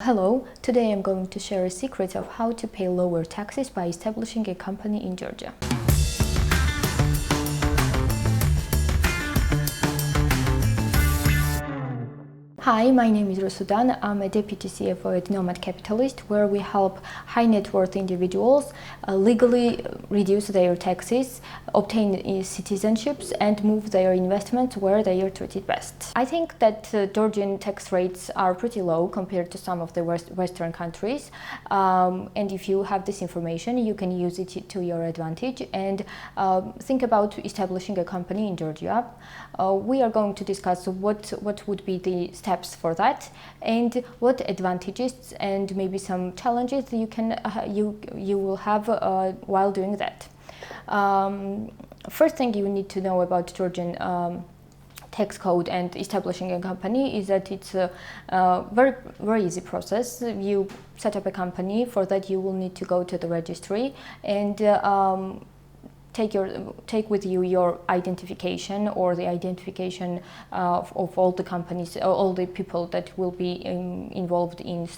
Hello, today I'm going to share a secret of how to pay lower taxes by establishing a company in Georgia. Hi, my name is Rusudan. I'm a deputy CFO at Nomad Capitalist, where we help high net worth individuals legally reduce their taxes, obtain citizenships, and move their investments where they are treated best. I think that Georgian tax rates are pretty low compared to some of the Western countries. And if you have this information, you can use it to your advantage and think about establishing a company in Georgia. We are going to discuss what would be the steps for that and what advantages and maybe some challenges you will have while doing that. First thing you need to know about Georgian tax code and establishing a company is that it's a very easy process. You set up a company. For that you will need to go to the registry and take with you your identification or the identification of all the companies, all the people that will be involved in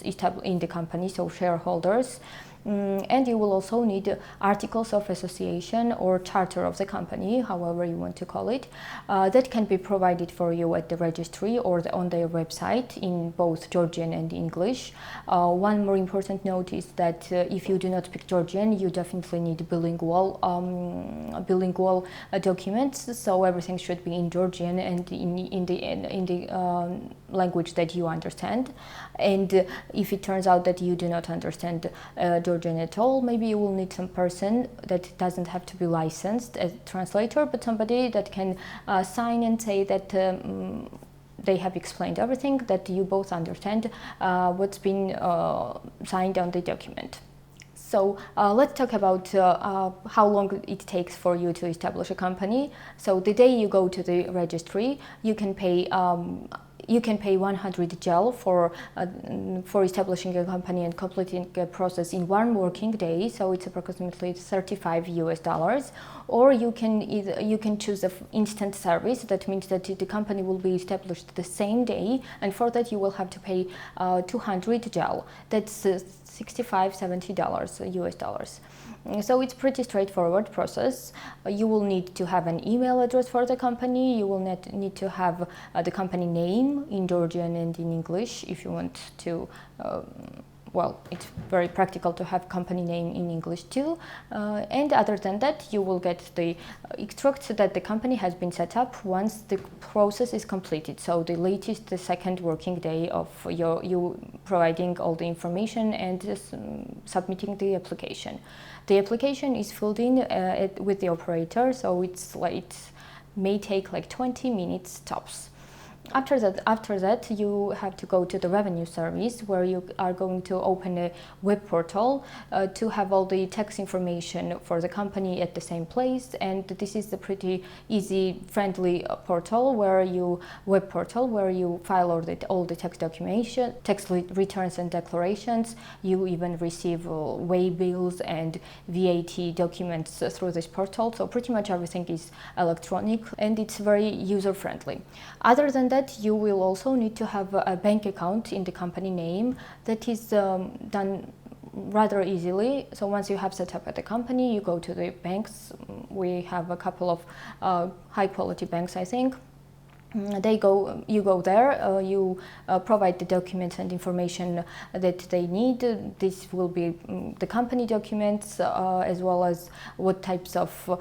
the company, so shareholders. And you will also need articles of association or charter of the company, however you want to call it, that can be provided for you at the registry or on their website in both Georgian and English. One more important note is that if you do not speak Georgian, you definitely need bilingual documents, so everything should be in Georgian and in the language that you understand. And if it turns out that you do not understand Georgian at all, maybe you will need some person that doesn't have to be licensed as a translator, but somebody that can sign and say that they have explained everything, that you both understand what's been signed on the document. So let's talk about how long it takes for you to establish a company. So the day you go to the registry, you can pay 100 GEL for establishing a company and completing a process in one working day. So it's approximately $35 US. Or you can choose an instant service. That means that the company will be established the same day, and for that you will have to pay 200 GEL. That's $65-70 US. So it's pretty straightforward process. You will need to have an email address for the company. You will need to have the company name in Georgian and in English if you want to. Well, it's very practical to have company name in English too. And other than that, you will get the extract that the company has been set up once the process is completed. So the latest, the second working day of you providing all the information and submitting the application. The application is filled in with the operator, so it may take like 20 minutes tops. After that, you have to go to the revenue service, where you are going to open a web portal to have all the tax information for the company at the same place. And this is a pretty easy, friendly web portal where you file all the tax documentation, tax returns and declarations. You even receive way bills and VAT documents through this portal. So pretty much everything is electronic and it's very user-friendly. Other than that, you will also need to have a bank account in the company name. That is done rather easily. So once you have set up at the company, you go to the banks. We have a couple of high quality banks, I think. You go there, you provide the documents and information that they need. This will be the company documents, as well as what types of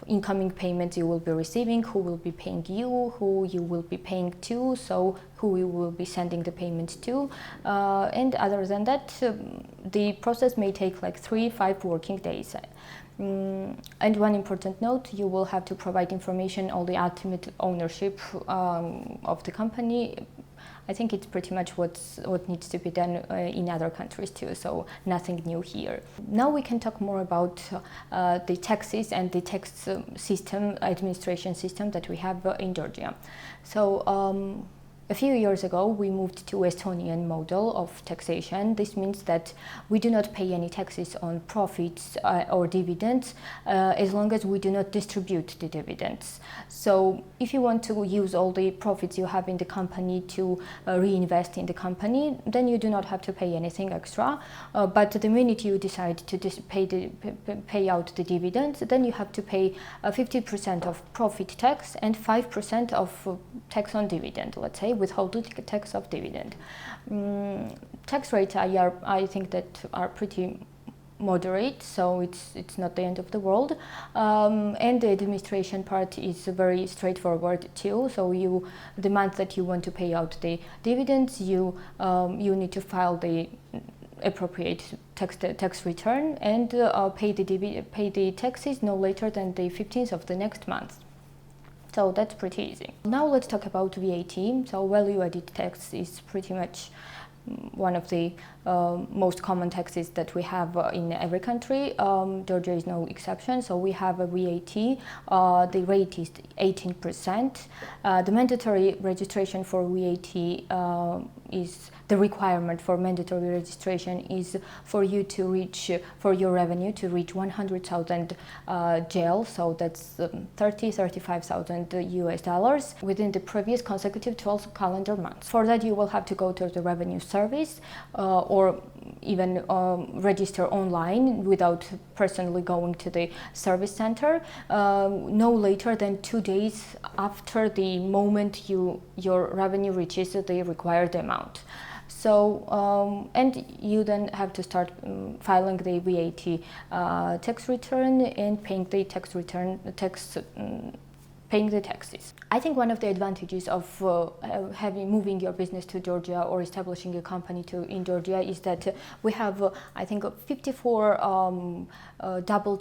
incoming payments you will be receiving, who will be paying you, who you will be paying to, so who you will be sending the payment to. And other than that, the process may take like 3-5 working days. And one important note, you will have to provide information on the ultimate ownership of the company. I think it's pretty much what needs to be done in other countries too, so nothing new here. Now we can talk more about the taxes and the tax administration system that we have in Georgia. So A few years ago, we moved to Estonian model of taxation. This means that we do not pay any taxes on profits or dividends as long as we do not distribute the dividends. So if you want to use all the profits you have in the company to reinvest in the company, then you do not have to pay anything extra. But the minute you decide to pay out the dividends, then you have to pay 50% of profit tax and 5% of tax on dividend, let's say, withholding tax of dividend. Tax rates I think that are pretty moderate, so it's not the end of the world, and the administration part is very straightforward too. So the month that you want to pay out the dividends, you need to file the appropriate tax return and pay the taxes no later than the 15th of the next month. So that's pretty easy. Now let's talk about VAT. So value-added tax is pretty much one of the most common taxes that we have in every country. Georgia is no exception. So we have a VAT. The rate is 18%. The mandatory registration for VAT is the requirement for mandatory registration is for you to reach, for your revenue to reach 100,000 GEL, so that's 35,000 US dollars within the previous consecutive 12 calendar months. For that, you will have to go to the revenue service or even register online without personally going to the service center no later than 2 days after the moment your revenue reaches the required amount. So, and you then have to start filing the VAT tax return and paying the paying the taxes. I think one of the advantages of moving your business to Georgia or establishing a company in Georgia is that we have, I think, 54 double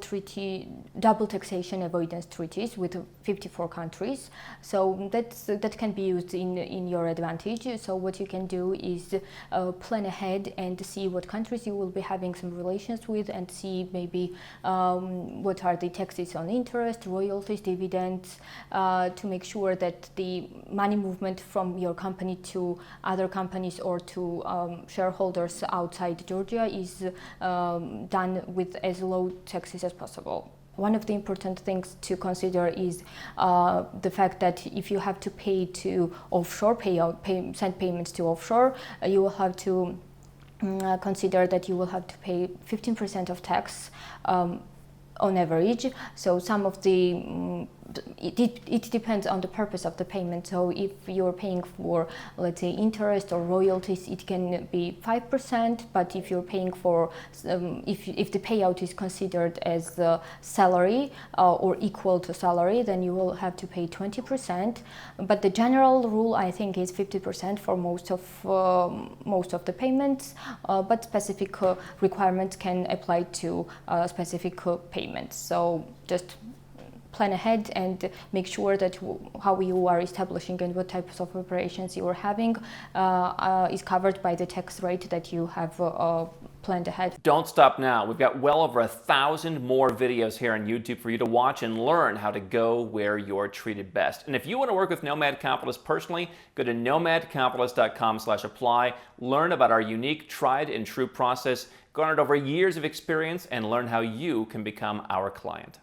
taxation avoidance treaties with 54 countries. So that can be used in your advantage. So what you can do is plan ahead and see what countries you will be having some relations with, and see maybe what are the taxes on interest, royalties, dividends, to make sure that the money movement from your company to other companies or to shareholders outside Georgia is done with as low taxes as possible. One of the important things to consider is the fact that if you have to pay to offshore, send payments to offshore, you will have to consider that you will have to pay 15% of tax on average. So some of the it depends on the purpose of the payment. So if you're paying for, let's say, interest or royalties, it can be 5%. But if you're paying for, if the payout is considered as salary or equal to salary, then you will have to pay 20%. But the general rule, I think, is 50% for most of the payments. But specific requirements can apply to specific payments. So just plan ahead and make sure that how you are establishing and what types of operations you are having is covered by the tax rate that you have planned ahead. Don't stop now. We've got well over 1,000 more videos here on YouTube for you to watch and learn how to go where you're treated best. And if you want to work with Nomad Capitalist personally, go to nomadcapitalist.com/apply, learn about our unique, tried and true process, garnered over years of experience, and learn how you can become our client.